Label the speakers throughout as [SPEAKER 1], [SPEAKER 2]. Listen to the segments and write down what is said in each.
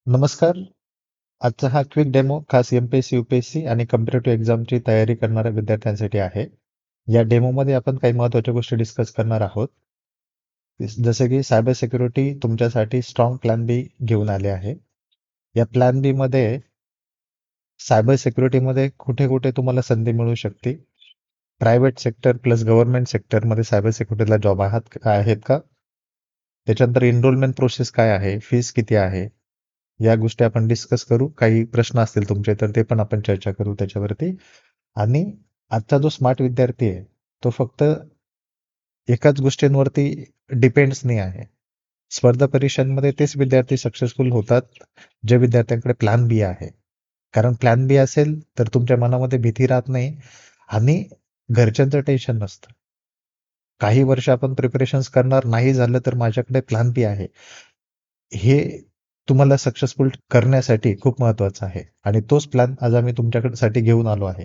[SPEAKER 1] नमस्कार. आजचा हा क्विक डेमो खास एम-पी-एस-सी, यू-पी-एस-सी आणि कॉम्पिटिटिव्ह एक्झामची तयारी करणाऱ्या विद्यार्थ्यांसाठी आहे. या डेमोमध्ये आपण काही महत्त्वाच्या गोष्टी डिस्कस करणार आहोत. जसे की सायबर सिक्युरिटी तुमच्यासाठी स्ट्रॉंग प्लॅन बी घेऊन आले आहे. या प्लॅन बी मध्ये सायबर सिक्युरिटीमध्ये कुठे कुठे तुम्हाला संधी मिळू शकते. प्रायव्हेट सेक्टर प्लस गव्हर्नमेंट सेक्टरमध्ये सायबर सिक्युरिटीला जॉब आहेत का? त्याच्यानंतर एनरोलमेंट प्रोसेस काय आहे? फीस किती आहे? या गोष्टी आपण डिस्कस करू. काही प्रश्न असतील तुमचे तर ते पण आपण चर्चा करू त्याच्यावरती. आणि आजचा जो स्मार्ट विद्यार्थी आहे तो फक्त एकाच गोष्टींवरती डिपेंड्स नाही आहे. स्पर्धा परीक्षांमध्ये तेच विद्यार्थी सक्सेसफुल होतात जे विद्यार्थ्यांकडे प्लॅन बी आहे. कारण प्लॅन बी असेल तर तुमच्या मनामध्ये भीती राहत नाही आणि घरच्यांचं टेन्शन नसतं. काही वर्ष आपण प्रिपरेशन्स करणार, नाही झालं तर माझ्याकडे प्लॅन बी आहे. हे तुम्हाला सक्सेसफुल करण्यासाठी खूप महत्वाचं आहे आणि तोच प्लॅन आज आम्ही तुमच्याकडे घेऊन आलो आहे.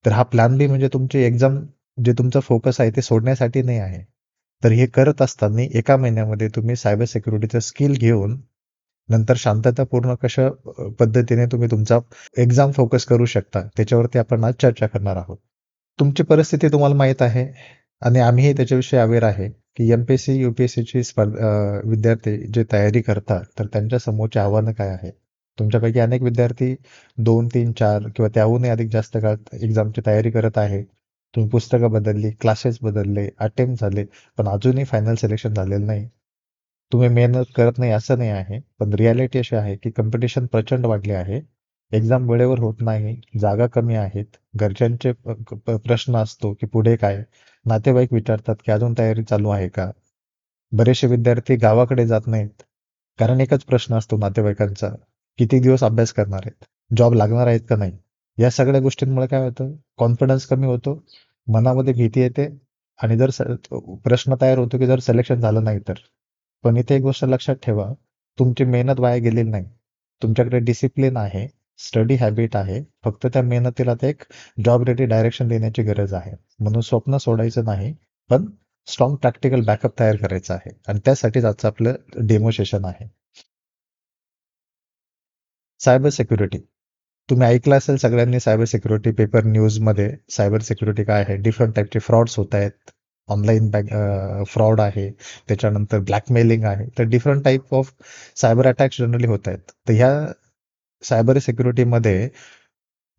[SPEAKER 1] तर हा प्लॅन बी म्हणजे तुमची एक्झाम जे तुमचा फोकस आहे ते सोडण्यासाठी नाही आहे. तर हे करत असताना 1 महिन्यामध्ये तुम्ही सायबर सिक्युरिटीचं स्किल घेऊन नंतर शांततापूर्ण कशा पद्धतीने तुम्ही तुमचा एक्झाम फोकस करू शकता त्याच्यावरती आपण आज चर्चा करणार आहोत. तुमची परिस्थिती तुम्हाला माहीत आहे आणि आम्हीही त्याच्याविषयी अवेअर आहे, की एम-पी-एस-सी, यू-पी-एस-सीची विद्यार्थी जे तयारी करतात, तर त्यांच्या समोरची आव्हानं काय आहेत? तुमच्यापैकी अनेक विद्यार्थी 2, 3, 4 किंवा त्याहूनही अधिक जास्त काळ एक्झामची तयारी करत आहे. तुम्ही पुस्तकं बदलली, क्लासेस बदलले, अटेम्प्ट झाले, पण अजूनही फायनल सिलेक्शन झालेलं नाही. तुम्ही मेहनत करत नाही असं नाही आहे, पण रिॲलिटी अशी आहे, की कॉम्पिटिशन प्रचंड वाढले आहे. एक्झाम वेळेवर होत नाही, जागा कमी आहेत, घरच्यांचे प्रश्न असतो, की पुढे काय? नातेवाईक विचारतात, की अजून तयारी चालू आहे का? बरेचसे विद्यार्थी गावाकडे जात नाहीत. कारण एकच प्रश्न असतो नातेवाईकांचा, किती दिवस अभ्यास करणार आहेत? जॉब लागणार आहेत का नाही? या सगळ्या गोष्टींमुळे काय होतं? कॉन्फिडन्स कमी होतो, मनामध्ये भीती येते आणि जर प्रश्न तयार होतो, की जर सिलेक्शन झालं नाही तर. पण इथे एक गोष्ट लक्षात ठेवा, तुमची मेहनत वाया गेलेली नाही. तुमच्याकडे डिसिप्लिन आहे, स्टडी हॅबिट आहे. फक्त त्या मेहनतीला ते एक जॉब रेडी डायरेक्शन देण्याची गरज आहे. म्हणून स्वप्न सोडायचं नाही, पण स्ट्रॉंग प्रॅक्टिकल बॅकअप तयार करायचा आहे आणि त्यासाठीच आजचं आपलं डेमो सेशन आहे. Cyber security. तुम्ही ऐकलं असेल सगळ्यांनी सायबर सिक्युरिटी पेपर न्यूजमध्ये. सायबर सिक्युरिटी काय आहे? डिफरंट टाईपचे फ्रॉड्स होत आहेत. ऑनलाईन फ्रॉड आहे. त्याच्यानंतर ब्लॅकमेलिंग आहे. तर different type of cyber attacks generally होत आहेत. तर ह्या सायबर सिक्युरिटीमध्ये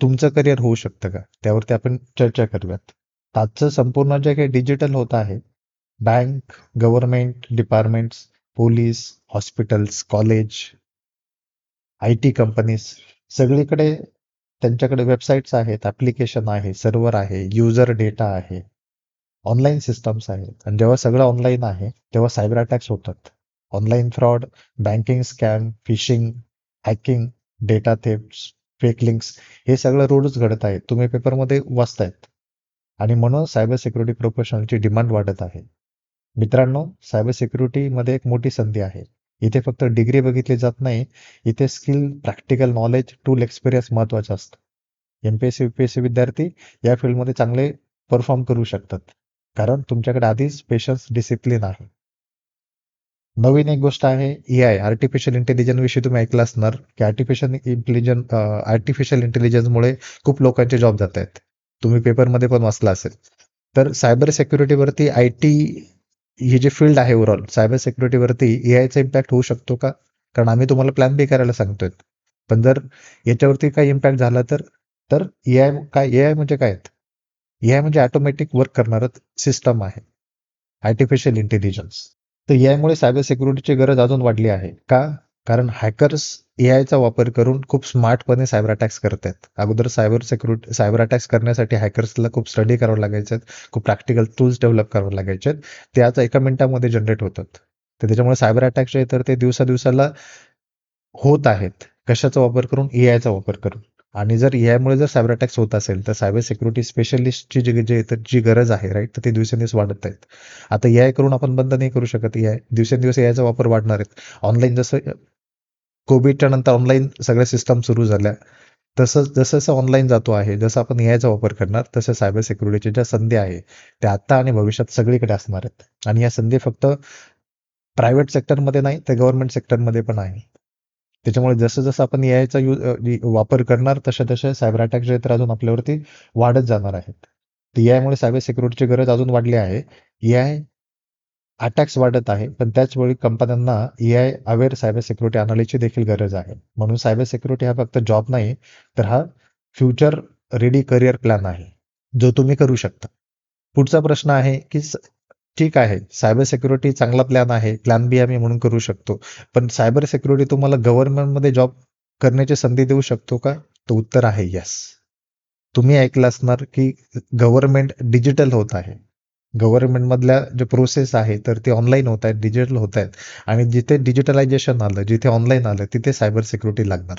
[SPEAKER 1] तुमचं करिअर होऊ शकतं का? त्यावरती आपण चर्चा करूयात. आजचं संपूर्ण जे काही डिजिटल होत आहे, bank, government departments, police, hospitals, college, IT companies सगळीकडे त्यांच्याकडे वेबसाईट्स आहेत, ॲप्लिकेशन आहे, सर्व्हर आहे, युजर डेटा आहे, ऑनलाईन सिस्टम्स आहेत आणि जेव्हा सगळं ऑनलाईन आहे, तेव्हा सायबर अटॅक्स होतात. Online fraud, banking scam, fishing, hacking, data thefts, fake links हे सगळं रोजच घडत आहे. तुम्ही पेपरमध्ये वाचतायत आणि म्हणून सायबर सिक्युरिटी प्रोफेशनलची डिमांड वाढत आहे. मित्रांनो, सायबर सिक्युरिटीमध्ये एक मोठी संधी आहे. इथे फक्त डिग्री बघितली जात नाही, इथे skill, practical knowledge, tool experience महत्त्वाचं असतं. एम-पी-एस-सी, यू-पी-एस-सी विद्यार्थी या फील्डमध्ये चांगले परफॉर्म करू शकतात. कारण तुमच्याकडे आधीच पेशन्स, डिसिप्लिन आहे. नवीन एक गोष्ट आहे ए-आय, आर्टिफिशियल इंटेलिजन्स विषयी तुम्ही ऐकलं असणार, की आर्टिफिशियल इंटेलिजन्समुळे खूप लोकांचे जॉब जात आहेत. तुम्ही पेपरमध्ये पण वाचलं असेल. तर सायबर सिक्युरिटीवरती आय-टी ही जी फील्ड आहे ओव्हरऑल सायबर सिक्युरिटीवरती ए-आयचा इम्पॅक्ट होऊ शकतो का? कारण आम्ही तुम्हाला प्लॅन बी करायला सांगतोय. पण जर याच्यावरती काही इम्पॅक्ट झाला तर तर ए-आय म्हणजे काय? ए-आय म्हणजे ऑटोमॅटिक वर्क करणारं सिस्टम आहे. Artificial intelligence. तर एआयमुळे सायबर सिक्युरिटीची गरज अजून वाढली आहे. का? कारण हॅकर्स एआयचा वापर करून खूप स्मार्टपणे सायबर अटॅक्स करत आहेत. अगोदर सायबर अटॅक्स करण्यासाठी हॅकर्सला खूप स्टडी करावं लागायचं, खूप प्रॅक्टिकल टूल्स डेव्हलप करावे लागायचे. ते आता 1 मिनिटामध्ये जनरेट होतात. तर त्याच्यामुळे सायबर अटॅक्स जे तर ते दिवसाला होत आहेत. कशाचा वापर करून? एआयचा वापर करून. आणि जर एआयमुळे जर सायबर अटॅक्स होत असेल, तर सायबर सिक्युरिटी स्पेशलिस्टची जी गरज आहे, राईट? तर ती दिवसेंदिवस वाढत आहेत. आता एआय करून आपण बंद नाही करू शकत एआय. दिवसेंदिवस एआयचा वापर वाढणार आहेत. ऑनलाईन जसं कोविडच्या नंतर ऑनलाईन सगळ्या सिस्टम सुरू झाल्या. जसं ऑनलाईन जातो आहे, जसं आपण एआयचा वापर करणार, तसं सायबर सिक्युरिटीच्या ज्या संधी आहे, त्या आता आणि भविष्यात सगळीकडे असणार आहेत. आणि या संधी फक्त प्रायव्हेट सेक्टरमध्ये नाही, तर गव्हर्नमेंट सेक्टरमध्ये पण आहे. त्याच्यामुळे जसं जसं आपण एआयचा वापर करणार तशा तशा सायबर अटॅक जे तर अजून आपल्यावरती वाढत जाणार आहेत. एआयमुळे सायबर सिक्युरिटीची गरज अजून वाढली आहे. एआय अटॅक्स वाढत आहे, पण त्याचवेळी कंपन्यांना एआय अवेअर सायबर सिक्युरिटी अनालिस्टची देखील गरज आहे. म्हणून सायबर सिक्युरिटी हा फक्त जॉब नाही, तर हा फ्युचर रेडी करिअर प्लॅन आहे, जो तुम्ही करू शकता. पुढचा प्रश्न आहे की ठीक आहे, सायबर सिक्युरिटी चांगला प्लॅन आहे, प्लॅन बी आम्ही म्हणून करू शकतो. पण सायबर सिक्युरिटी तुम्हाला गव्हर्नमेंटमध्ये जॉब करण्याची संधी देऊ शकतो का? तर उत्तर आहे येस. तुम्ही ऐकलं असणार की गव्हर्नमेंट डिजिटल होत आहे. गव्हर्नमेंटमधल्या जे प्रोसेस आहे तर ते ऑनलाईन होत आहेत, डिजिटल होत आहेत. आणि जिथे डिजिटलायझेशन आलं, जिथे ऑनलाईन आलं, तिथे सायबर सिक्युरिटी लागणार.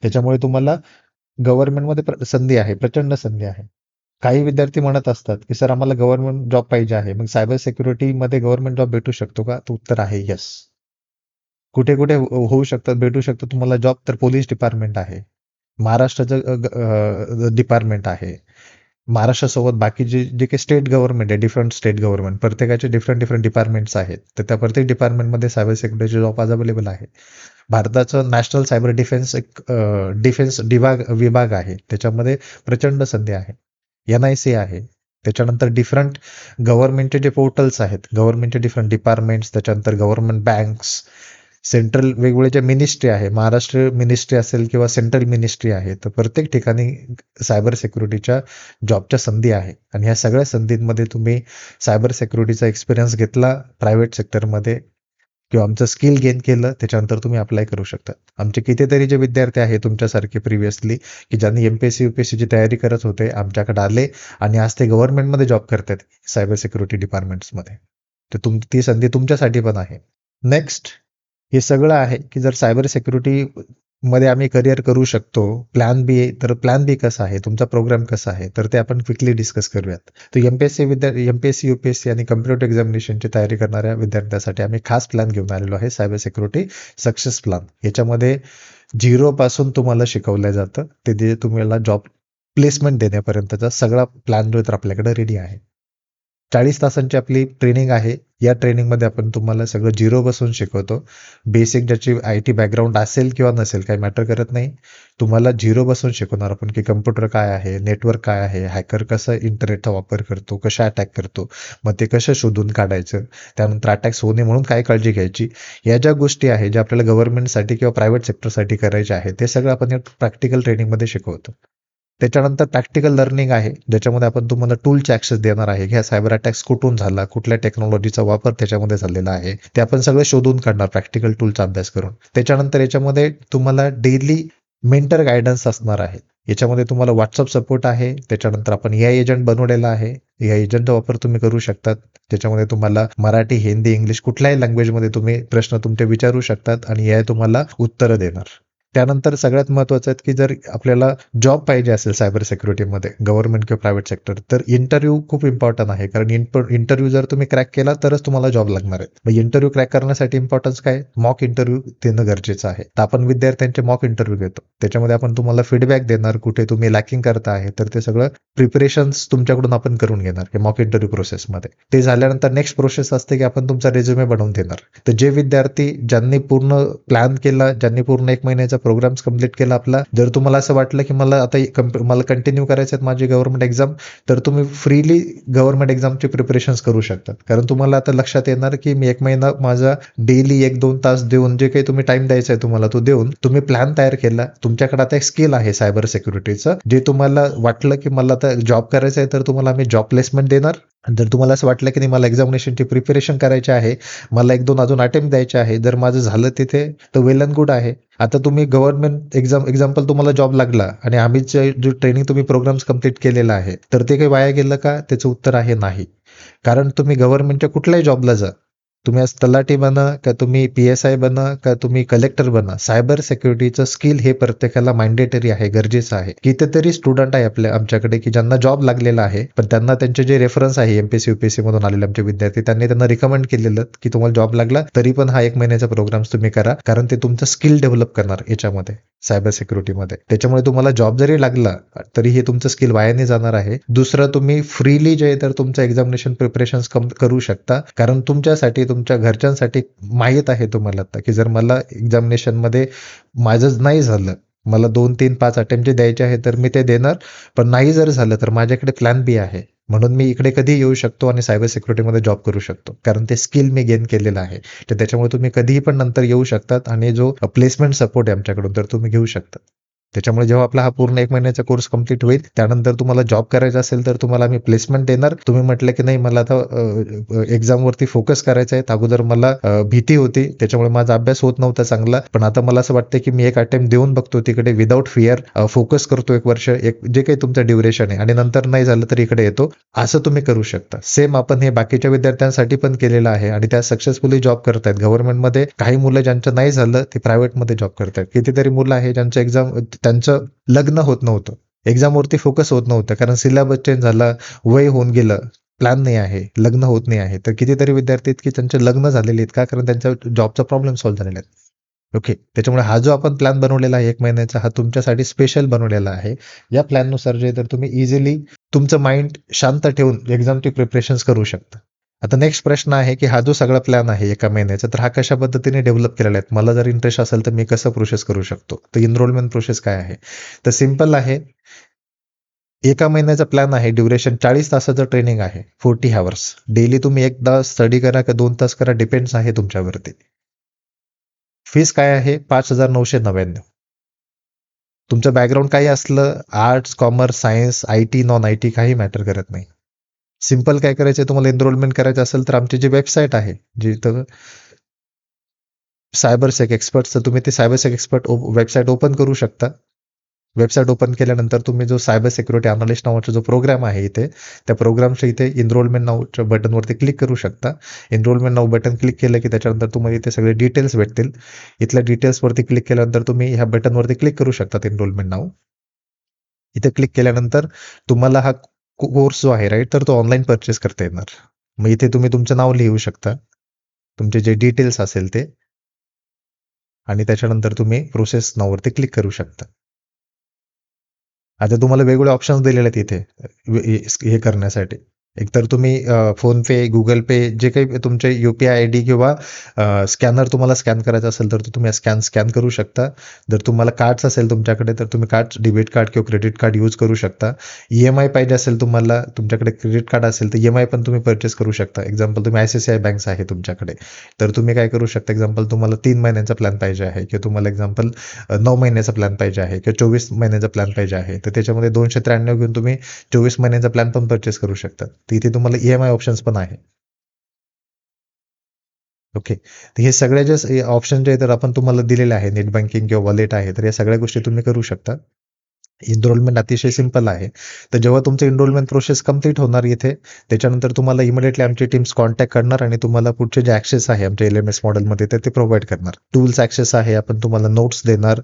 [SPEAKER 1] त्याच्यामुळे तुम्हाला गव्हर्नमेंटमध्ये संधी आहे, प्रचंड संधी आहे. काही विद्यार्थी म्हणत असतात की सर आम्हाला गव्हर्नमेंट जॉब पाहिजे आहे, मग सायबर सिक्युरिटीमध्ये गव्हर्नमेंट जॉब भेटू शकतो का? तर उत्तर आहे येस. कुठे कुठे होऊ शकतात, भेटू शकतो तुम्हाला जॉब, तर पोलीस डिपार्टमेंट आहे, महाराष्ट्राचं डिपार्टमेंट आहे. महाराष्ट्रासोबत बाकी जे काही स्टेट गव्हर्नमेंट आहे, डिफरंट स्टेट गव्हर्नमेंट, प्रत्येकाचे डिफरंट डिफरंट डिपार्टमेंट्स आहेत. तर त्या प्रत्येक डिपार्टमेंटमध्ये सायबर सिक्युरिटीचे जॉब आज अवेलेबल आहे. भारताचं नॅशनल सायबर डिफेन्स एक डिफेन्स विभाग आहे, त्याच्यामध्ये प्रचंड संधी आहे. NIC आहे. त्याच्यानंतर डिफरंट गव्हर्नमेंटचे जे पोर्टल्स आहेत, गव्हर्नमेंटचे डिफरंट डिपार्टमेंट्स, त्याच्यानंतर गव्हर्नमेंट बँक्स, सेंट्रल वेगवेगळे जे मिनिस्ट्री आहे, महाराष्ट्र मिनिस्ट्री असेल किंवा सेंट्रल मिनिस्ट्री आहे, तर प्रत्येक ठिकाणी सायबर सिक्युरिटीच्या जॉबच्या संधी आहे. आणि ह्या सगळ्या संधींमध्ये तुम्ही सायबर सिक्युरिटीचा एक्सपिरियन्स घेतला प्रायव्हेट सेक्टरमध्ये किंवा आमचं स्किल गेन केलं, त्याच्यानंतर तुम्ही अप्लाय करू शकता. आमचे कितीतरी जे विद्यार्थी आहे तुमच्यासारखे प्रिव्हियसली, की ज्यांनी MPSC UPSCची तयारी करत होते, आमच्याकडे आले आणि आज ते गव्हर्नमेंटमध्ये जॉब करतात सायबर सिक्युरिटी डिपार्टमेंट्समध्ये. तर ती संधी तुमच्यासाठी पण आहे. नेक्स्ट, हे सगळं आहे की जर सायबर सिक्युरिटी मध्ये आम्ही करिअर करू शकतो, प्लॅन बी, तर प्लॅन बी कसा आहे, तुमचा प्रोग्राम कसा आहे, तर ते आपण क्विकली डिस्कस करूयात. तर MPSC UPSC आणि कम्प्युटर एक्झामिनेशनची तयारी करणाऱ्या विद्यार्थ्यांसाठी आम्ही खास प्लॅन घेऊन आलेलो आहे, सायबर सिक्युरिटी सक्सेस प्लॅन. याच्यामध्ये 0 पासून तुम्हाला शिकवलं जातं, ते तुम्हाला जॉब प्लेसमेंट देण्यापर्यंतचा सगळा प्लॅन जो तर आपल्याकडे रेडी आहे. 40 तासांची आपली ट्रेनिंग आहे. या ट्रेनिंगमध्ये आपण तुम्हाला सगळं 0 बसून शिकवतो. बेसिक ज्याची IT बॅकग्राऊंड असेल किंवा नसेल काही मॅटर करत नाही. तुम्हाला 0 बसून शिकवणार आपण की कम्प्युटर काय आहे, नेटवर्क काय आहे, हॅकर कसं इंटरनेटचा वापर करतो, कशा अटॅक करतो, मग ते कसं शोधून काढायचं, त्यानंतर अटॅक्स होऊ नये म्हणून काय काळजी घ्यायची. या ज्या गोष्टी आहेत ज्या आपल्याला गव्हर्नमेंटसाठी किंवा प्रायव्हेट सेक्टरसाठी करायच्या आहेत, ते सगळं आपण प्रॅक्टिकल ट्रेनिंगमध्ये शिकवतो. त्याच्यानंतर प्रॅक्टिकल लर्निंग आहे, ज्याच्यामध्ये आपण तुम्हाला टूलचे ॲक्सेस देणार आहे. ह्या सायबर अटॅक्स कुठून झाला, कुठल्या टेक्नॉलॉजीचा वापर त्याच्यामध्ये झालेला आहे, ते आपण सगळं शोधून काढणार प्रॅक्टिकल टूलचा अभ्यास करून. त्याच्यानंतर याच्यामध्ये तुम्हाला डेली मेंटर गायडन्स असणार आहे. याच्यामध्ये तुम्हाला व्हॉट्सअप सपोर्ट आहे. त्याच्यानंतर आपण AI एजंट बनवलेला आहे. या एजंटचा वापर तुम्ही करू शकतात. त्याच्यामध्ये तुम्हाला मराठी, हिंदी, इंग्लिश कुठल्याही लँग्वेजमध्ये तुम्ही प्रश्न तुमचे विचारू शकतात आणि AI तुम्हाला उत्तरं देणार. त्यानंतर सगळ्यात महत्त्वाचं आहे की जर आपल्याला जॉब पाहिजे असेल सायबर सिक्युरिटीमध्ये, गव्हर्नमेंट किंवा प्रायव्हेट सेक्टर, तर इंटरव्ह्यू खूप इम्पॉर्टंट आहे. कारण इंटरव्ह्यू जर तुम्ही क्रॅक केला तरच तुम्हाला जॉब लागणार आहे. मग इंटरव्ह्यू क्रॅक करण्यासाठी इम्पॉर्टन्स काय? मॉक इंटरव्ह्यू देणं गरजेचं आहे. तर आपण विद्यार्थ्यांचे मॉक इंटरव्ह्यू घेतो. त्याच्यामध्ये आपण तुम्हाला फीडबॅक देणार, कुठे तुम्ही लॅकिंग करता आहे, तर ते सगळं प्रिपरेशन्स तुमच्याकडून आपण करून घेणार हे मॉक इंटरव्ह्यू प्रोसेसमध्ये. ते झाल्यानंतर नेक्स्ट प्रोसेस असते की आपण तुमचा रेझ्युमे बनवून देणार. तर जे विद्यार्थी ज्यांनी पूर्ण प्लॅन केला, ज्यांनी पूर्ण 1 महिन्याचा प्रोग्राम्स कंप्लीट केला आपला, जर तुम्हाला असं वाटलं की मला आता मला कंटिन्यू करायचं आहे माझी गव्हर्नमेंट एक्झाम, तर तुम्ही फ्रीली गव्हर्नमेंट एक्झामची प्रिपरेशन्स करू शकतात. कारण तुम्हाला आता लक्षात येणार की मी 1 महिना माझा डेली 1-2 तास देऊन जे काही तुम्ही टाइम द्यायचा आहे तुम्हाला, तो देऊन तुम्ही प्लॅन तयार केला. तुमच्याकडे आता एक स्किल आहे सायबर सिक्युरिटीचं, जे तुम्हाला वाटलं की मला आता जॉब करायचा आहे, तर तुम्हाला आम्ही जॉब प्लेसमेंट देणार. जर तुम्हाला असं वाटलं की नाही मला एक्झामिनेशनची प्रिपरेशन करायची आहे, मला 1-2 अजून अटेम्प्ट द्यायचे आहे, जर माझं झालं तिथे तर वेल अँड गुड आहे. आता तुम्ही गव्हर्नमेंट एक्झाम्पल तुम्हाला जॉब लागला आणि आम्ही जो ट्रेनिंग तुम्ही प्रोग्राम्स कंप्लीट केलेला आहे, तर ते काही वाया गेलं का? त्याचं उत्तर आहे नाही. कारण तुम्ही गव्हर्नमेंटच्या कुठल्याही जॉबला जा, तुम्ही आज तलाठी बना, का तुम्ही PSI बना, का तुम्ही कलेक्टर बना, सायबर सिक्युरिटीचं स्किल हे प्रत्येकाला मॅन्डेटरी आहे, गरजेचं आहे. कितीतरी स्टुडंट आहे आमच्याकडे की ज्यांना जॉब लागलेला आहे, पण त्यांना त्यांचे जे रेफरन्स आहे MPSC UPSC मधून आलेले आमचे विद्यार्थी, त्यांनी त्यांना रिकमेंड केलेलं की तुम्हाला जॉब लागला तरी पण हा 1 महिन्याचा प्रोग्राम तुम्ही करा, कारण ते तुमचं स्किल डेव्हलप करणार याच्यामध्ये. सायबर सिक्युरिटीमध्ये. त्याच्यामुळे तुम्हाला जॉब जरी लागला तरी हे तुमचं स्किल वाया नाही जाणार आहे. दुसरं, तुम्ही फ्रीली जे आहे तर तुमचं एक्झामिनेशन प्रिपरेशन्स करू शकता, कारण तुमच्यासाठी, तुमच्या घरच्यांसाठी माहीत आहे तुम्हाला आता, की जर मला एक्झामिनेशनमध्ये माझं नाही झालं, मला 2, 3, 5 अटेम्प्ट जे द्यायचे आहे तर मी ते देणार, पण नाही जर झालं तर माझ्याकडे प्लॅन बी आहे. म्हणून मी इकडे कधी येऊ शकतो आणि सायबर सिक्युरिटीमध्ये जॉब करू शकतो, कारण ते स्किल मी गेन केलेलं आहे. तर त्याच्यामुळे तुम्ही कधीही पण नंतर येऊ शकतात आणि जो प्लेसमेंट सपोर्ट आहे आमच्याकडून तर तुम्ही घेऊ शकता. त्याच्यामुळे जेव्हा आपला हा पूर्ण 1 महिन्याचा कोर्स कंप्लीट होईल, त्यानंतर तुम्हाला जॉब करायचा असेल तर तुम्हाला आम्ही प्लेसमेंट देणार. तुम्ही म्हटलं की नाही मला आता एक्झामवरती फोकस करायचा आहे. अगोदर मला भीती होती, त्याच्यामुळे माझा अभ्यास होत नव्हता चांगला. पण आता मला असं वाटतं की मी एक अटेम्प्ट देऊन बघतो तिकडे विदाऊट फिअर, फोकस करतो 1 वर्ष, जे काही तुमचं ड्युरेशन आहे, आणि नंतर नाही झालं तर इकडे येतो. असं तुम्ही करू शकता. सेम आपण हे बाकीच्या विद्यार्थ्यांसाठी पण केलेलं आहे आणि त्या सक्सेसफुली जॉब करतायत. गव्हर्नमेंटमध्ये काही मुलं ज्यांचं नाही झालं ते प्रायव्हेटमध्ये जॉब करतायत. कितीतरी मुलं आहे ज्यांचं त्यांचं लग्न होत नव्हतं. एक्झामवरती फोकस होत नव्हतं, कारण सिलेबस चेंज झाला, वय होऊन गेलं, प्लॅन नाही आहे, लग्न होत नाही आहे. तर कितीतरी विद्यार्थी आहेत की त्यांचे लग्न झालेले आहेत का? कारण त्यांच्या जॉबचा प्रॉब्लेम सॉल्व्ह झालेला आहे. ओके. त्याच्यामुळे हा जो आपण प्लॅन बनवलेला आहे 1 महिन्याचा, हा तुमच्यासाठी स्पेशल बनवलेला आहे. या प्लॅननुसार जे तर तुम्ही इझिली तुमचं माइंड शांत ठेवून एक्झामची प्रिपरेशन्स करू शकता. आता नेक्स्ट प्रश्न आहे, की हा जो सगळा प्लॅन आहे 1 महिन्याचा, तर हा कशा पद्धतीने डेव्हलप केलेला आहे? मला जर इंटरेस्ट असेल तर मी कसं प्रोसेस करू शकतो? तर एनरोलमेंट प्रोसेस काय आहे? तर सिंपल आहे. 1 महिन्याचा प्लॅन आहे. ड्युरेशन 40 तासाचं ट्रेनिंग आहे. 40 हॉर्स. डेली तुम्ही 1 तास स्टडी करा का 2 तास करा, डिपेंड्स आहे तुमच्यावरती. फीस काय आहे? 5,999. तुमचं बॅकग्राऊंड काही असलं, arts, commerce, science, IT, non IT काही मॅटर करत नाही. सिंपल काय करायचं, तुम्हाला एनरोलमेंट करायचं असेल तर आमची जी वेबसाईट आहे, जिथं सायबर सेक एक्सपर्टचं, तुम्ही ते सायबर सेक एक्सपर्ट वेबसाईट ओपन करू शकता. वेबसाईट ओपन केल्यानंतर तुम्ही जो सायबर सिक्युरिटी अनालिस्ट नावाचा जो प्रोग्राम आहे इथे, त्या प्रोग्रामच्या इथे एनरोलमेंट नावाच्या बटनवरती क्लिक करू शकता. एनरोलमेंट नाव बटन क्लिक केलं की त्याच्यानंतर तुम्हाला इथे सगळे डिटेल्स भेटतील. इथल्या डिटेल्सवरती क्लिक केल्यानंतर तुम्ही ह्या बटनवरती क्लिक करू शकता एनरोलमेंट नाव. इथे क्लिक केल्यानंतर तुम्हाला हा कोर्स जो आहे राईट, तर तो ऑनलाईन परचेस करता येणार. मग इथे तुम्ही तुमचं नाव लिहू शकता, तुमचे जे डिटेल्स असेल ते, आणि त्याच्यानंतर तुम्ही प्रोसेस नाववरती क्लिक करू शकता. आता तुम्हाला वेगवेगळे ऑप्शन्स दिलेले आहेत इथे हे करण्यासाठी. एकतर तुम्ही फोनपे, गुगल पे, जे काही तुमचे UPI आयडी किंवा स्कॅनर तुम्हाला स्कॅन करायचा असेल तर तुम्ही स्कॅन करू शकता. जर तुम्हाला कार्ड्स असेल तुमच्याकडे तर तुम्ही कार्ड्स, डेबिट कार्ड किंवा क्रेडिट कार्ड यूज करू शकता. EMI पाहिजे असेल तुम्हाला, तुमच्याकडे क्रेडिट कार्ड असेल तर EMI पण तुम्ही परचेस करू शकता. एक्झाम्पल तुम्ही ICICI बँक्स आहे तुमच्याकडे, तर तुम्ही काय करू शकता, एक्झाम्पल तुम्हाला 3 महिन्यांचा प्लॅन पाहिजे आहे, किंवा तुम्हाला एक्झाम्पल 9 महिन्याचा प्लॅन पाहिजे आहे, किंवा 24 महिन्याचा प्लॅन पाहिजे आहे, तर त्याच्यामध्ये 293 घेऊन तुम्ही 24 महिन्याचा प्लॅन पण परचेस करू शकता. तिथे तुम्हाला EMI ऑप्शन्स पण आहे. ओके. तर हे सगळे जे ऑप्शन जे आहेत तर आपण तुम्हाला दिलेले आहे, नेट बँकिंग किंवा वॉलेट आहे, तर या सगळ्या गोष्टी तुम्ही करू शकता. एनरोलमेंट अतिशय सिंपल आहे. तर जेव्हा तुमचं एनरोलमेंट प्रोसेस कंप्लीट होणार इथे, त्याच्यानंतर तुम्हाला इमिडिएटली आमची टीम्स कॉन्टॅक्ट करणार आणि तुम्हाला पुढचे जे ॲक्सेस आहे आमच्या LMS मॉडेलमध्ये तर ते प्रोव्हाइड करणार. टूल्स ॲक्सेस आहे, आपण तुम्हाला नोट्स देणार,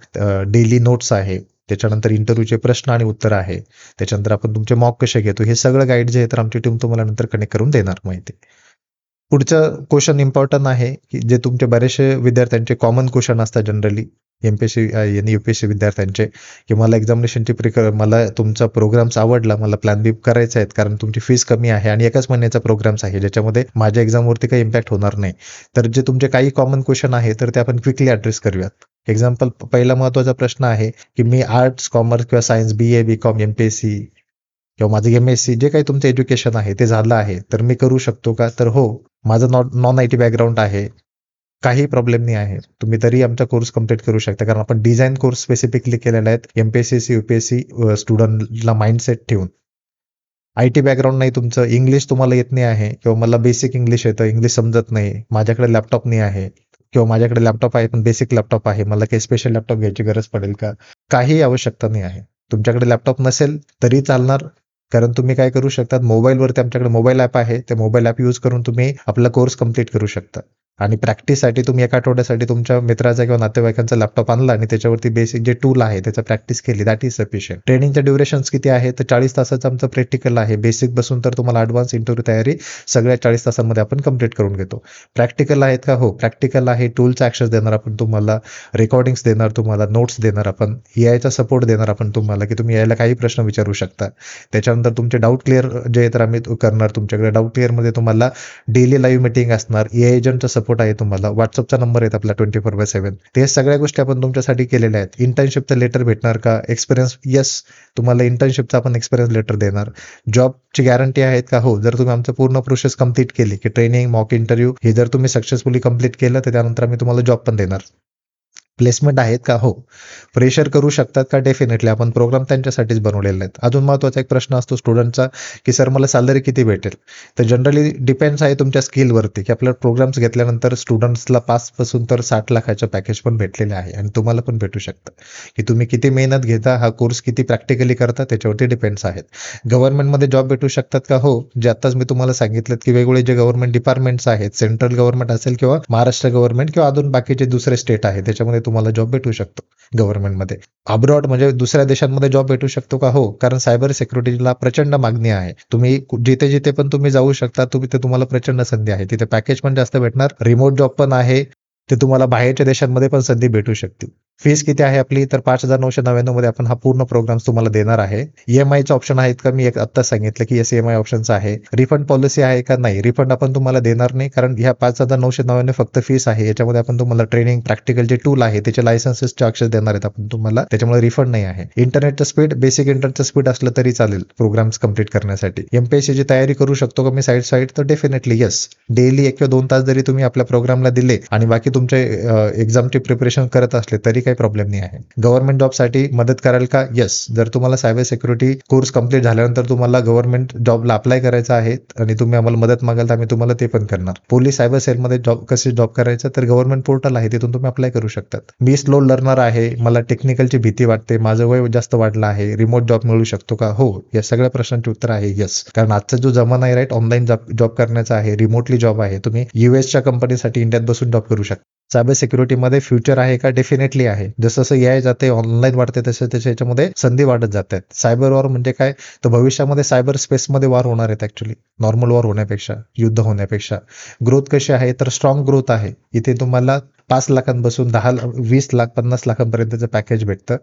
[SPEAKER 1] डेली नोट्स आहे. त्याच्यानंतर इंटरव्ह्यूचे प्रश्न आणि उत्तर आहे. त्याच्यानंतर आपण तुमचे मॉक कसे घेतो, हे सगळं गाईड जे आहे तर आमची टीम तुम्हाला नंतर कनेक्ट करून देणार माहिती. पुढचं क्वेश्चन इम्पॉर्टंट आहे, की जे तुमचे बरेचसे विद्यार्थ्यांचे कॉमन क्वेश्चन असतात जनरली MPSC आणि UPSC विद्यार्थ्यांचे, की मला एक्झामिनेशनची मला तुमचा प्रोग्राम्स आवडला, मला प्लॅन बी करायचा आहे, कारण तुमची फीस कमी आहे आणि एकाच महिन्याचा प्रोग्राम्स आहे, ज्याच्यामध्ये माझ्या एक्झामवरती काही इम्पॅक्ट होणार नाही. तर जे तुमचे काही कॉमन क्वेश्चन आहे तर ते आपण क्विकली ॲड्रेस करूयात. एक्झाम्पल, पहिला महत्त्वाचा प्रश्न आहे, की मी आर्ट्स, कॉमर्स किंवा सायन्स, BA, BCom, MPSC किंवा माझं MSc जे काही तुमचं एज्युकेशन आहे ते झालं आहे, तर मी करू शकतो का? तर हो. माझं नॉन IT बॅकग्राऊंड आहे. काही प्रॉब्लेम नाही आहे. तुम्ही तरी आमचा कोर्स कंप्लीट करू शकता, कारण आपण डिझाइन कोर्स स्पेसिफिकली केलेला आहे MPSC, UPSC स्टुडंटला माइंडसेट ठेवून. IT बॅकग्राऊंड नाही तुमचं, इंग्लिश तुम्हाला येत नाही आहे, किंवा मला बेसिक इंग्लिश येतं, इंग्लिश समजत नाही, माझ्याकडे लॅपटॉप नाही आहे, किंवा माझ्याकडे लॅपटॉप आहे पण बेसिक लॅपटॉप आहे, मला काही स्पेशल लॅपटॉप घ्यायची गरज पडेल का? काही आवश्यकता नाही आहे. तुमच्याकडे लॅपटॉप नसेल तरी चालणार, कारण तुम्ही काय करू शकता, मोबाईलवरती आमच्याकडे मोबाईल ॲप आहे, ते मोबाईल ॲप यूज करून तुम्ही आपला कोर्स कंप्लीट करू शकता. आणि प्रॅक्टिससाठी तुम्ही एका आठवड्यासाठी तुमच्या मित्राचा किंवा नातेवाईकांचा लॅपटॉप आणला आणि त्याच्यावरती बेसिक जे टूल आहे त्याचा प्रॅक्टिस केली, दॅट इज सफिशियंट. ट्रेनिंगच्या ड्युरेशन्स किती आहे तर 40 तासाचं आमचं प्रॅक्टिकल आहे. बेसिक बसून तर तुम्हाला ॲडव्हान्स इंटरव्ह्यू तयारी सगळ्या 40 तासांमध्ये आपण कंप्लीट करून घेतो. प्रॅक्टिकल आहेत का? हो, प्रॅक्टिकल आहे. टूलचा ॲक्सेस देणार आपण तुम्हाला, रेकॉर्डिंग्स देणार तुम्हाला, नोट्स देणार आपण, एआयचा सपोर्ट देणार आपण तुम्हाला, की तुम्ही यायला काही प्रश्न विचारू शकता. त्याच्यानंतर तुमचे डाऊट क्लिअर जे तर आम्ही करणार तुमच्याकडे. डाऊट क्लिअरमध्ये तुम्हाला डेली लाईव्ह मीटिंग असणार, एआय एजंटचा सपोर्ट आहे तुम्हाला, व्हॉट्सअपचा नंबर आहे आपला 24/7. ते सगळ्या गोष्टी आपण तुमच्यासाठी केलेल्या आहेत. इंटर्नशिपचं लेटर भेटणार का? एक्सपिरियन्स, येस, तुम्हाला इंटर्नशिपचा आपण एक्सपिरियन्स लेटर देणार. जॉबची गॅरंटी आहेत का? हो, जर तुम्ही आमचं पूर्ण प्रोसेस कंप्लीट केली, की ट्रेनिंग, मॉक इंटरव्ह्यू हे जर तुम्ही सक्सेसफुली कंप्लीट केलं तर त्यानंतर आम्ही तुम्हाला जॉब पण देणार. प्लेसमेंट आहेत का? हो. प्रेशर करू शकतात का? डेफिनेटली. आपण प्रोग्राम त्यांच्यासाठीच बनवलेले आहेत. अजून महत्त्वाचा एक प्रश्न असतो स्टुडंटचा, की सर मला सॅलरी किती भेटेल? तर जनरली डिपेंड्स आहे तुमच्या स्किलवरती, की आपल्याला प्रोग्राम्स घेतल्यानंतर स्टुडंट्सला 5 पासून तर 60 लाखाचं पॅकेज पण भेटलेले आहे आणि तुम्हाला पण भेटू शकतं, की तुम्ही किती मेहनत घेता, हा कोर्स किती प्रॅक्टिकली करता त्याच्यावरती डिपेंड्स आहेत. गव्हर्नमेंटमध्ये जॉब भेटू शकतात का? हो. जे आत्ताच मी तुम्हाला सांगितलं, की वेगवेगळे जे गव्हर्नमेंट डिपार्टमेंट्स आहेत, सेंट्रल गव्हर्नमेंट असेल किंवा महाराष्ट्र गव्हर्नमेंट किंवा अजून बाकीचे दुसरे स्टेट आहे, त्याच्यामध्ये तुम्हाला जॉब भेटू शकतो गव्हर्नमेंटमध्ये. अब्रॉड म्हणजे दुसऱ्या देशांमध्ये जॉब भेटू शकतो का? हो, कारण सायबर सिक्युरिटीला प्रचंड मागणी आहे. तुम्ही जिथे जिथे पण तुम्ही जाऊ शकता, तिथे तुम्हाला प्रचंड संधी आहे. तिथे पॅकेज पण जास्त भेटणार, रिमोट जॉब पण आहे. ते तुम्हाला बाहेरच्या देशांमध्ये पण संधी भेटू शकते. फीस किती आहे आपली? तर 5,999 मध्ये आपण हा पूर्ण प्रोग्राम तुम्हाला देणार आहे. ईएमआयचे ऑप्शन आहेत का? मी एक आत्ता सांगितलं की येस, ईएमआय ऑप्शन्स आहे. रिफंड पॉलिसी आहे का? नाही, रिफंड आपण तुम्हाला देणार नाही, कारण ह्या 5,999 फक्त फीस आहे. याच्यामध्ये आपण तुम्हाला ट्रेनिंग, प्रॅक्टिकल जे टूल आहे त्याचे लायसन्सेसचे ॲक्सेस देणार आहेत आपण तुम्हाला, त्याच्यामुळे रिफंड नाही आहे. इंटरनेटचं स्पीड, बेसिक इंटरनेटचं स्पीड असलं तरी चालेल प्रोग्राम्स कंप्लीट करण्यासाठी. एमपीएससीची तयारी करू शकतो का मी साईड तर डेफिनेटली येस. डेली 1 किंवा 2 तास जरी तुम्ही आपल्या प्रोग्रामला दिले आणि बाकी तुमचे एक्झामची प्रिपरेशन करत असले तरी काही प्रॉब्लेम नाही आहे. गव्हर्नमेंट जॉबसाठी मदत कराल का? येस. जर तुम्हाला सायबर सिक्युरिटी कोर्स कंप्लीट झाल्यानंतर तुम्हाला गव्हर्नमेंट जॉबला अप्लाय करायचा आहे आणि तुम्ही आम्हाला मदत मागाल तर आम्ही तुम्हाला ते पण करणार. पोलीस सायबर सेलमध्ये कसे जॉब करायचं तर गव्हर्नमेंट पोर्टल आहे, तिथून तुम्ही अप्लाय करू शकतात. मी स्लो लर्नर आहे, मला टेक्निकलची भीती वाटते, माझं वय जास्त वाढलं आहे, रिमोट जॉब मिळू शकतो का? हो, या सगळ्या प्रश्नांचे उत्तर आहे येस. कारण आजचा जो जमाना आहे राईट, ऑनलाईन जॉब करण्याचा आहे, रिमोटली जॉब आहे. तुम्ही यूएसच्या कंपनीसाठी इंडियात बसून जॉब करू शकता. सायबर सिक्युरिटीमध्ये फ्युचर आहे का? डेफिनेटली आहे. जसं जसं एआय जाते, ऑनलाईन वाढते, तसं तसं याच्यामध्ये संधी वाढत जात आहेत. सायबर वॉर म्हणजे काय? तर भविष्यामध्ये सायबर स्पेसमध्ये वॉर होणार आहेत ॲक्च्युली, नॉर्मल वॉर होण्यापेक्षा, युद्ध होण्यापेक्षा. ग्रोथ कशी आहे? तर स्ट्रॉंग ग्रोथ आहे. इथे तुम्हाला 5 लाखांपासून 10, 20 लाख, 50 लाखांपर्यंतचं पॅकेज भेटतं.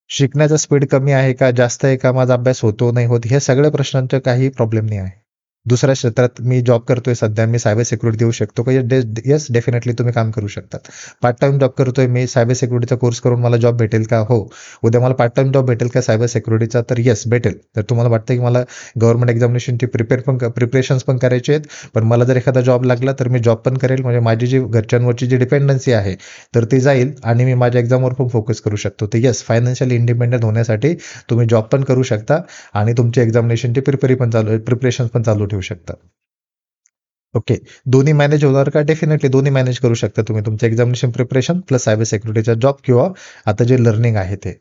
[SPEAKER 1] शिकण्याचा स्पीड कमी आहे का? जास्त आहे का? माझा अभ्यास होतो, नाही होत? हे सगळ्या प्रश्नांचा काही प्रॉब्लेम नाही आहे. दुसऱ्या क्षेत्रात मी जॉब करतोय सध्या, मी सायबर सिक्युरिटी देऊ शकतो का? येस, डेफिनेटली तुम्ही काम करू शकतात. पार्ट टाइम जॉब करतोय मी, सायबर सिक्युरिटीचा कोर्स करून मला जॉब भेटेल का? हो. उद्या मला पार्ट टाइम जॉब भेटेल का सायबर सिक्युरिटीचा? तर येस, भेटेल. तर तुम्हाला वाटतं की मला गव्हर्नमेंट एक्झामिनेशनची प्रिपरेशन्स पण करायचे आहेत, पण मला जर एखादा जॉब लागला तर मी जॉब पण करेल, म्हणजे माझी जी घरच्यांवरची जी डिपेंडन्सी आहे तर ती जाईल आणि मी माझ्या एक्झामवर पण फोकस करू शकतो. तर येस, फायनान्शियली इंडिपेंडंट होण्यासाठी तुम्ही जॉब पण करू शकता आणि तुमची एक्झामिनेशनची प्रिपरेशन पण चालू ठेवू शकता. ओके. दोन्ही मॅनेज होणार का? डेफिनेटली दोन्ही मॅनेज करू शकता तुम्ही. तुमचं एक्झामिनेशन प्रिपरेशन प्लस सायबर सिक्युरिटीचा जॉब किंवा आता जे लर्निंग आहे ते.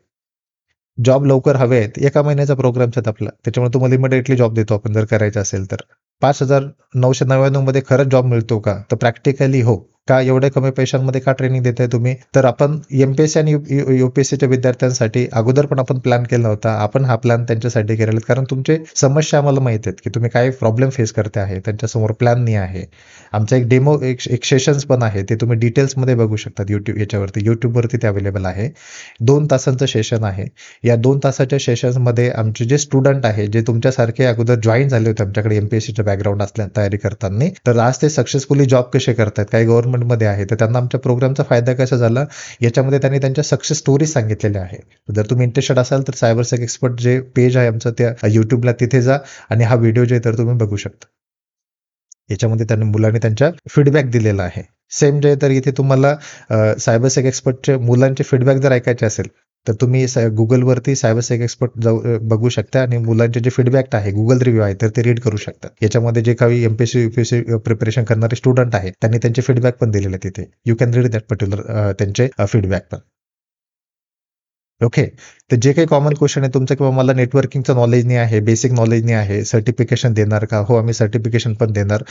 [SPEAKER 1] जॉब लवकर हवे आहेत. 1 महिन्याचा प्रोग्राम आहेत आपला. त्याच्यामुळे तुम्हाला इमिडिएटली जॉब देतो आपण जर करायचं असेल तर. 5,999 मध्ये खरंच जॉब मिळतो का? तर प्रॅक्टिकली हो. का एवढ्या कमी पैशांमध्ये का ट्रेनिंग देताय तुम्ही? तर आपण एमपीएससी आणि यूपीएससीच्या विद्यार्थ्यांसाठी अगोदर पण आपण प्लॅन केला होता. आपण हा प्लॅन त्यांच्यासाठी केलेला आहे. कारण तुमचे समस्या आम्हाला माहिती आहेत, की तुम्ही काय प्रॉब्लेम फेस करते आहे. त्यांच्यासमोर प्लॅन नाही आहे. आमचा एक डेमो एक सेशन्स पण आहे. ते तुम्ही डिटेल्समध्ये बघू शकता YouTubeवरती ते अवेलेबल आहे. 2 तासांचं सेशन आहे. या 2 तासाच्या सेशन्समध्ये आमचे जे स्टुडंट आहे, जे तुमच्यासारखे अगोदर जॉईन झाले होते आमच्याकडे एमपीएससीचं बॅकग्राऊंड असल्या तयारी करताना, तर आज ते सक्सेसफुली जॉब कसे करतात, काही गव्हर्नमेंटमध्ये आहे, तर त्यांना आमच्या प्रोग्रामचा फायदा कसा झाला, याच्यामध्ये त्यांनी त्यांच्या सक्सेस स्टोरीज सांगितलेल्या आहे. जर तुम्ही इंटरेस्टेड असाल तर सायबर सेक एक्सपर्ट जे पेज आहे आमचं त्या YouTubeला तिथे जा आणि हा व्हिडिओ जे तर तुम्ही बघू शकता. याच्यामध्ये त्यांनी मुलांनी त्यांच्या फीडबॅक दिलेला आहे. सेम जे तर इथे तुम्हाला सायबर सेक एक्सपर्टचे मुलांचे फीडबॅक जर ऐकायचे असेल तर तुम्ही गुगलवरती सायबर सेक एक्सपर्ट बघू शकता आणि मुलांचे जे फीडबॅक आहे, गुगल रिव्ह्यू आहे, तर ते रीड करू शकता. याच्यामध्ये जे काही एमपीएससी यूपीएससी प्रिपरेशन करणारे स्टुडंट आहेत त्यांनी त्यांचे फीडबॅक पण दिलेले तिथे. You can read that particular त्यांचे फीडबॅक पण. ओके. तर जे काही कॉमन क्वेश्चन आहे तुमचं, किंवा मला नेटवर्किंगचं नॉलेज नाही आहे, बेसिक नॉलेज नाही आहे, सर्टिफिकेशन देणार का? हो, आम्ही सर्टिफिकेशन पण देणार.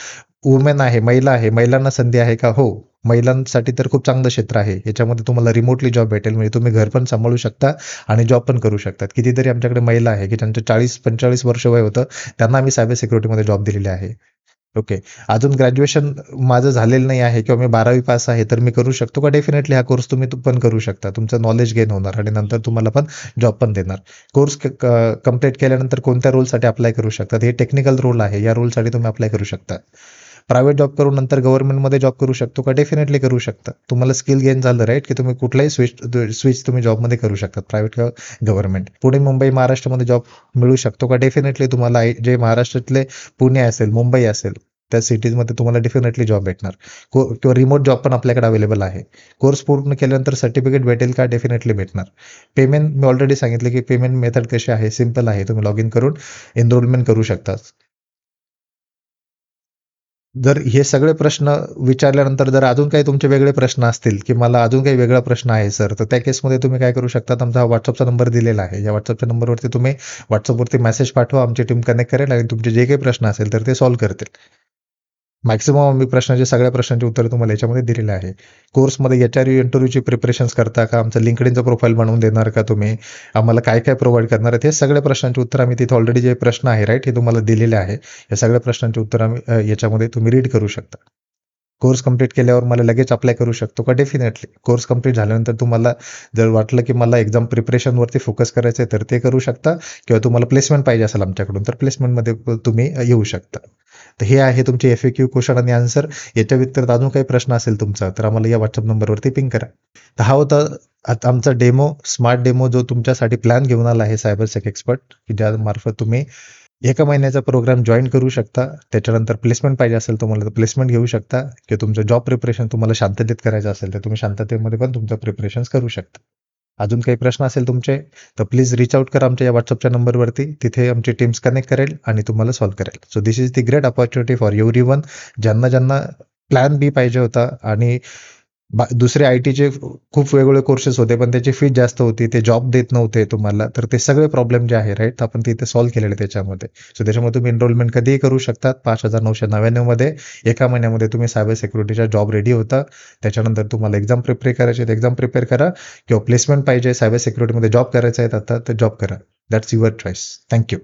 [SPEAKER 1] वुमेन आहे, महिला आहे, महिलांना संधी आहे का? हो. महिलांसाठी तर खूप चांगलं क्षेत्र आहे. याच्यामध्ये तुम्हाला रिमोटली जॉब भेटेल, म्हणजे तुम्ही घर पण सांभाळू शकता आणि जॉब पण करू शकतात. कितीतरी आमच्याकडे महिला आहे की त्यांचं 40-45 वर्ष वय होतं, त्यांना आम्ही सायबर सिक्युरिटीमध्ये जॉब दिलेले आहे. ओके. अजून ग्रॅज्युएशन माझं झालेलं नाही आहे किंवा मी 12वी पास आहे, तर मी करू शकतो का? डेफिनेटली हा कोर्स तुम्ही पण करू शकता. तुमचं नॉलेज गेन होणार आणि नंतर तुम्हाला पण जॉब पण देणार. कोर्स कंप्लीट केल्यानंतर कोणत्या रोलसाठी अप्लाय करू शकतात? हे टेक्निकल रोल आहे. या रोलसाठी तुम्ही अप्लाय करू शकता. प्रायव्हेट जॉब करून नंतर गव्हर्नमेंटमध्ये जॉब करू शकतो का? डेफिनेटली करू शकता. तुम्हाला स्किल गेन झालं राईट, की तुम्ही कुठलाही स्विच तुम्ही जॉबमध्ये करू शकता, प्रायव्हेट किंवा गव्हर्नमेंट. पुणे, मुंबई, महाराष्ट्रामध्ये जॉब मिळू शकतो का? डेफिनेटली तुम्हाला जे महाराष्ट्रातले पुणे असेल, मुंबई असेल, त्या सिटीजमध्ये तुम्हाला डेफिनेटली जॉब भेटणार. किंवा रिमोट जॉब पण आपल्याकडे अवेलेबल आहे. कोर्स पूर्ण केल्यानंतर सर्टिफिकेट भेटेल का? डेफिनेटली भेटणार. पेमेंट मी ऑलरेडी सांगितलं, की पेमेंट मेथड कशी आहे, सिंपल आहे. तुम्ही लॉग इन करून एनरोलमेंट करू शकता. जर हे सगळे प्रश्न विचारल्यानंतर जर अजून काही तुमचे वेगळे प्रश्न असतील, की मला अजून काही वेगळा प्रश्न आहे सर, तर त्या केसमध्ये तुम्ही काय करू शकता, आमचा WhatsAppचा नंबर दिलेला आहे. या WhatsAppच्या नंबरवरती तुम्ही WhatsAppवरती मेसेज पाठवा, आमची टीम कनेक्ट करेल आणि तुमचे जे काही प्रश्न असेल तर ते सॉल्व्ह करतील. मॅक्सिमम आम्ही सगळ्या प्रश्नांची उत्तरं तुम्हाला याच्यामध्ये दिलेली आहे. कोर्समध्ये इंटरव्ह्यूची प्रिपरेशन्स करता का? आमचं LinkedInचं प्रोफाईल बनवून देणार का तुम्ही? आम्हाला काय-काय प्रोव्हाईड करणार आहेत? हे सगळ्या प्रश्नांची उत्तर आम्ही तिथे ऑलरेडी जे प्रश्न आहे राईट, हे तुम्हाला दिलेले आहे. या सगळ्या प्रश्नांची उत्तर आम्ही याच्यामध्ये तुम्ही रीड करू शकता. कोर्स कंप्लीट केल्यावर मला लगेच अप्लाय करू शकतो का? डेफिनेटली. कोर्स कंप्लीट झाल्यानंतर तुम्हाला जर वाटलं, की मला एक्झाम प्रिपरेशनवरती फोकस करायचं आहे, तर ते करू शकता, किंवा तुम्हाला प्लेसमेंट पाहिजे असेल आमच्याकडून, तर प्लेसमेंटमध्ये तुम्ही येऊ शकता. तर हे आहे तुमचे FAQ क्वेश्चन आणि आन्सर. याच्या व्यतिरिक्त अजून काही प्रश्न असेल तुमचा, तर आम्हाला या WhatsApp नंबरवरती पिंग करा. तर हा होता आता आमचा स्मार्ट डेमो, जो तुमच्यासाठी प्लॅन घेऊन आला आहे सायबर सेक एक्सपर्ट, की ज्यामार्फत तुम्ही 1 महिन्याचा प्रोग्राम जॉइन करू शकता. त्याच्यानंतर प्लेसमेंट पाहिजे असेल तुम्हाला, तर प्लेसमेंट घेऊ शकता, किंवा तुमचं जॉब प्रिपरेशन तुम्हाला शांततेत करायचं असेल, तर तुम्ही शांततेमध्ये पण तुमचं प्रिपरेशन्स करू शकता. अजून काही प्रश्न असेल तुमचे, तर प्लीज रीच आउट करा आमच्या या WhatsAppच्या नंबरवरती. तिथे आमची टीम्स कनेक्ट करेल आणि तुम्हाला सॉल्व्ह करेल. So this is the great opportunity for everyone. ज्यांना प्लॅन बी पाहिजे होता, आणि दुसरे आय-टीचे खूप वेगवेगळे कोर्सेस होते, पण त्याची फी जास्त होती, ते जॉब देत नव्हते तुम्हाला, तर ते सगळे प्रॉब्लेम जे आहे राईट, आपण तिथे सॉल्व्ह केलेले त्याच्यामध्ये. सो त्याच्यामुळे तुम्ही एनरोलमेंट कधीही करू शकतात. 5,999 मध्ये 1 महिन्यामध्ये तुम्ही सायबर सिक्युरिटीचा जॉब रेडी होता. त्याच्यानंतर तुम्हाला एक्झाम प्रिपेअर करायची आहे, एक्झाम प्रिपेअर करा, किंवा प्लेसमेंट पाहिजे सायबर सिक्युरिटीमध्ये जॉब करायचा आहे आता, तर जॉब करा. That's your choice. Thank you.